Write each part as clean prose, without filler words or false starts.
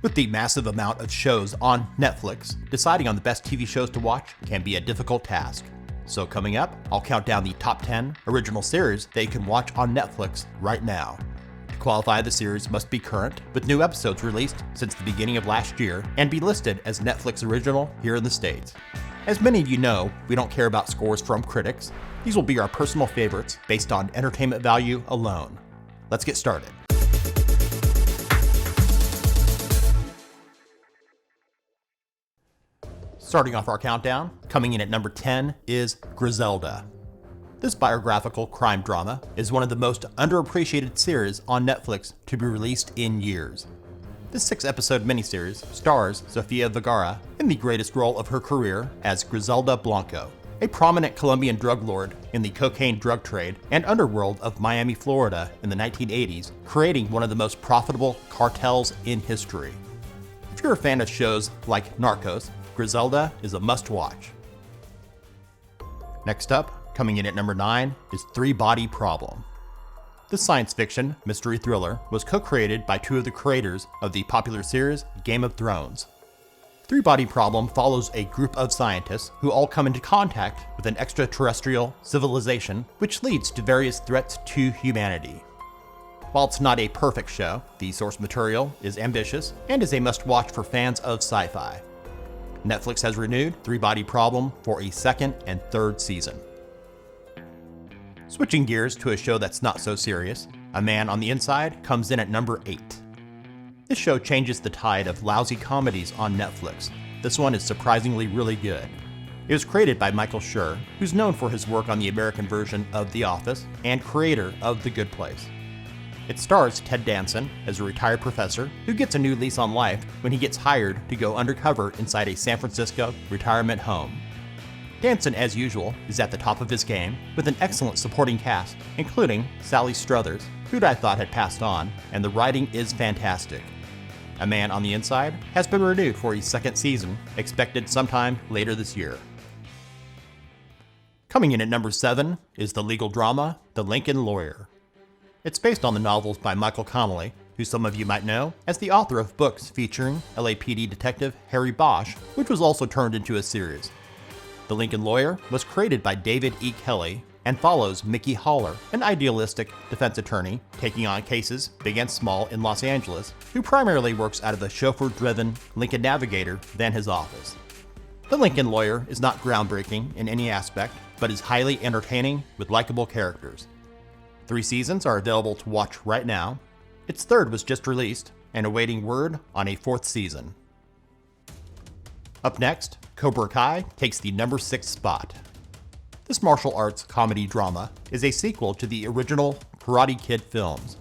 With the massive amount of shows on Netflix, deciding on the best TV shows to watch can be a difficult task. So coming up, I'll count down the top 10 original series that you can watch on Netflix right now. To qualify, the series must be current, with new episodes released since the beginning of last year, and be listed as Netflix original here in the States. As many of you know, we don't care about scores from critics. These will be our personal favorites based on entertainment value alone. Let's get started. Starting off our countdown, coming in at number 10 is Griselda. This biographical crime drama is one of the most underappreciated series on Netflix to be released in years. This 6-episode miniseries stars Sofia Vergara in the greatest role of her career as Griselda Blanco, a prominent Colombian drug lord in the cocaine drug trade and underworld of Miami, Florida in the 1980s, creating one of the most profitable cartels in history. If you're a fan of shows like Narcos, Griselda is a must-watch. Next up, coming in at number 9, is Three Body Problem. This science fiction mystery thriller was co-created by two of the creators of the popular series Game of Thrones. Three Body Problem follows a group of scientists who all come into contact with an extraterrestrial civilization, which leads to various threats to humanity. While it's not a perfect show, the source material is ambitious and is a must-watch for fans of sci-fi. Netflix has renewed Three Body Problem for a second and third season. Switching gears to a show that's not so serious, A Man on the Inside comes in at number 8. This show changes the tide of lousy comedies on Netflix. This one is surprisingly really good. It was created by Michael Schur, who's known for his work on the American version of The Office and creator of The Good Place. It stars Ted Danson as a retired professor who gets a new lease on life when he gets hired to go undercover inside a San Francisco retirement home. Danson, as usual, is at the top of his game with an excellent supporting cast, including Sally Struthers, who I thought had passed on, and the writing is fantastic. A Man on the Inside has been renewed for a second season, expected sometime later this year. Coming in at number 7 is the legal drama The Lincoln Lawyer. It's based on the novels by Michael Connelly, who some of you might know as the author of books featuring LAPD detective Harry Bosch, which was also turned into a series. The Lincoln Lawyer was created by David E. Kelly and follows Mickey Haller, an idealistic defense attorney taking on cases big and small in Los Angeles, who primarily works out of the chauffeur-driven Lincoln Navigator than his office. The Lincoln Lawyer is not groundbreaking in any aspect, but is highly entertaining with likable characters. 3 seasons are available to watch right now. Its third was just released, and awaiting word on a 4th season. Up next, Cobra Kai takes the number 6 spot. This martial arts comedy drama is a sequel to the original Karate Kid films.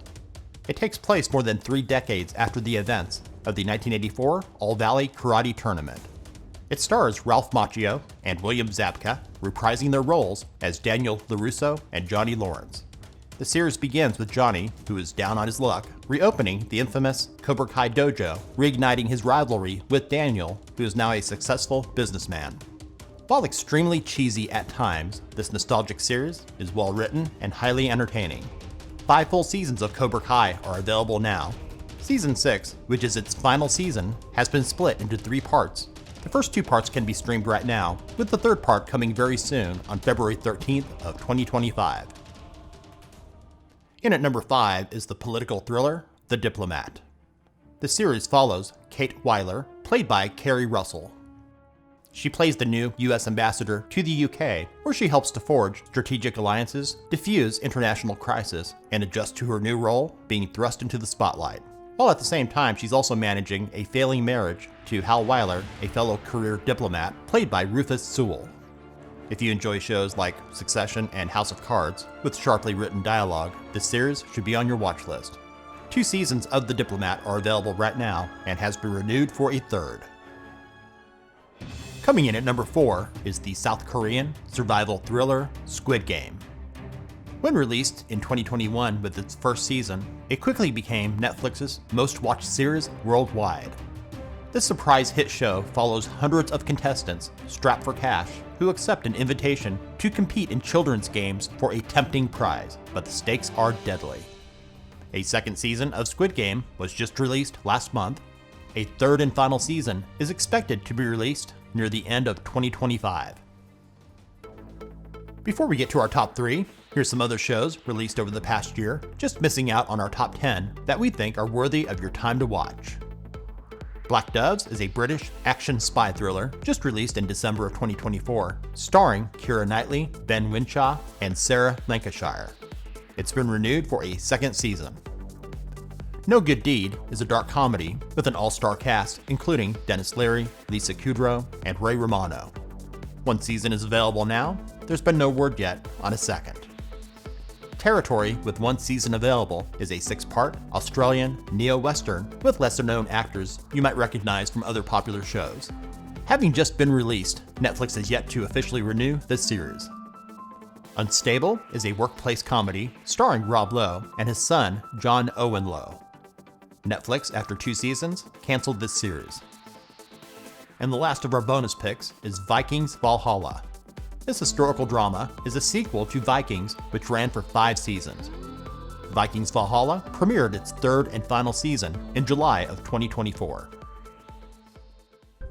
It takes place more than 3 decades after the events of the 1984 All-Valley Karate Tournament. It stars Ralph Macchio and William Zabka reprising their roles as Daniel LaRusso and Johnny Lawrence. The series begins with Johnny, who is down on his luck, reopening the infamous Cobra Kai dojo, reigniting his rivalry with Daniel, who is now a successful businessman. While extremely cheesy at times, this nostalgic series is well written and highly entertaining. 5 full seasons of Cobra Kai are available now. Season 6, which is its final season, has been split into 3 parts. The first 2 parts can be streamed right now, with the 3rd part coming very soon on February 13th of 2025. In at number 5 is the political thriller, The Diplomat. The series follows Kate Weiler, played by Kerry Russell. She plays the new U.S. ambassador to the UK, where she helps to forge strategic alliances, diffuse international crisis, and adjust to her new role, being thrust into the spotlight. While at the same time, she's also managing a failing marriage to Hal Weiler, a fellow career diplomat, played by Rufus Sewell. If you enjoy shows like Succession and House of Cards, with sharply written dialogue, this series should be on your watch list. 2 seasons of The Diplomat are available right now and has been renewed for a 3rd. Coming in at number 4 is the South Korean survival thriller Squid Game. When released in 2021 with its first season, it quickly became Netflix's most watched series worldwide. This surprise hit show follows hundreds of contestants strapped for cash who accept an invitation to compete in children's games for a tempting prize, but the stakes are deadly. A second season of Squid Game was just released last month. A third and final season is expected to be released near the end of 2025. Before we get to our top 3, here's some other shows released over the past year, just missing out on our top 10 that we think are worthy of your time to watch. Black Doves is a British action spy thriller just released in December of 2024, starring Keira Knightley, Ben Whishaw, and Sarah Lancashire. It's been renewed for a second season. No Good Deed is a dark comedy with an all-star cast including Dennis Leary, Lisa Kudrow, and Ray Romano. One season is available now. There's been no word yet on a second. Territory, with one season available, is a 6-part Australian neo-western with lesser-known actors you might recognize from other popular shows. Having just been released, Netflix has yet to officially renew this series. Unstable is a workplace comedy starring Rob Lowe and his son, John Owen Lowe. Netflix, after 2 seasons, canceled this series. And the last of our bonus picks is Vikings Valhalla. This historical drama is a sequel to Vikings, which ran for 5 seasons. Vikings Valhalla premiered its 3rd and final season in July of 2024.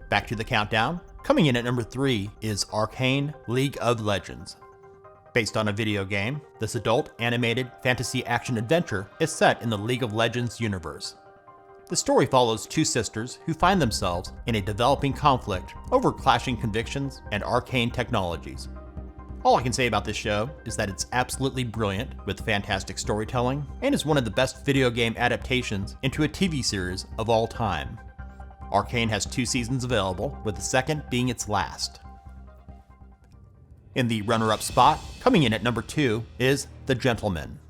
Back to the countdown. Coming in at number 3 is Arcane League of Legends. Based on a video game, this adult animated fantasy action adventure is set in the League of Legends universe. The story follows 2 sisters who find themselves in a developing conflict over clashing convictions and arcane technologies. All I can say about this show is that it's absolutely brilliant with fantastic storytelling and is one of the best video game adaptations into a TV series of all time. Arcane has 2 seasons available, with the second being its last. In the runner-up spot, coming in at number 2, is The Gentleman.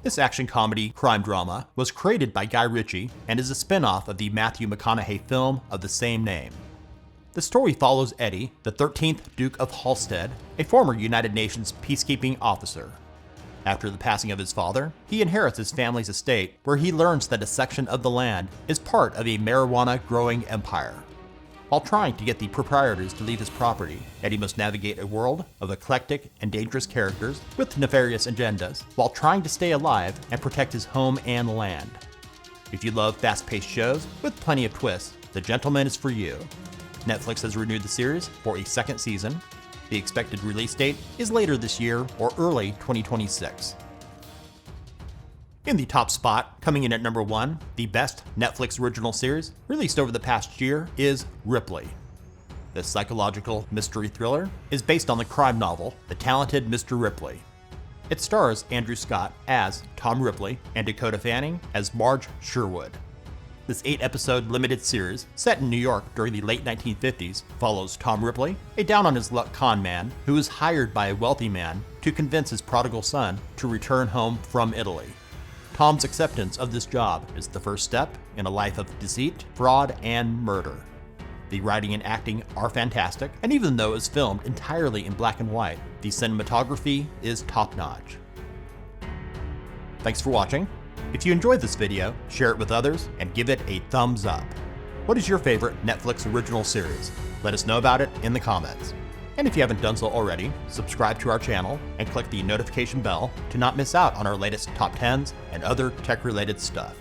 This action comedy crime drama was created by Guy Ritchie and is a spin-off of the Matthew McConaughey film of the same name. The story follows Eddie, the 13th Duke of Halstead, a former United Nations peacekeeping officer. After the passing of his father, he inherits his family's estate, where he learns that a section of the land is part of a marijuana-growing empire. While trying to get the proprietors to leave his property, Eddie must navigate a world of eclectic and dangerous characters with nefarious agendas, while trying to stay alive and protect his home and land. If you love fast-paced shows with plenty of twists, The Gentleman is for you. Netflix has renewed the series for a second season. The expected release date is later this year or early 2026. In the top spot, coming in at number 1, the best Netflix original series released over the past year is Ripley. This psychological mystery thriller is based on the crime novel The Talented Mr. Ripley. It stars Andrew Scott as Tom Ripley and Dakota Fanning as Marge Sherwood. This 8-episode limited series, set in New York during the late 1950s, follows Tom Ripley, a down-on-his-luck con man who is hired by a wealthy man to convince his prodigal son to return home from Italy. Tom's acceptance of this job is the first step in a life of deceit, fraud, and murder. The writing and acting are fantastic, and even though it's filmed entirely in black and white, the cinematography is top-notch. Thanks for watching. If you enjoyed this video, share it with others and give it a thumbs up. What is your favorite Netflix original series? Let us know about it in the comments. And if you haven't done so already, subscribe to our channel and click the notification bell to not miss out on our latest top 10s and other tech-related stuff.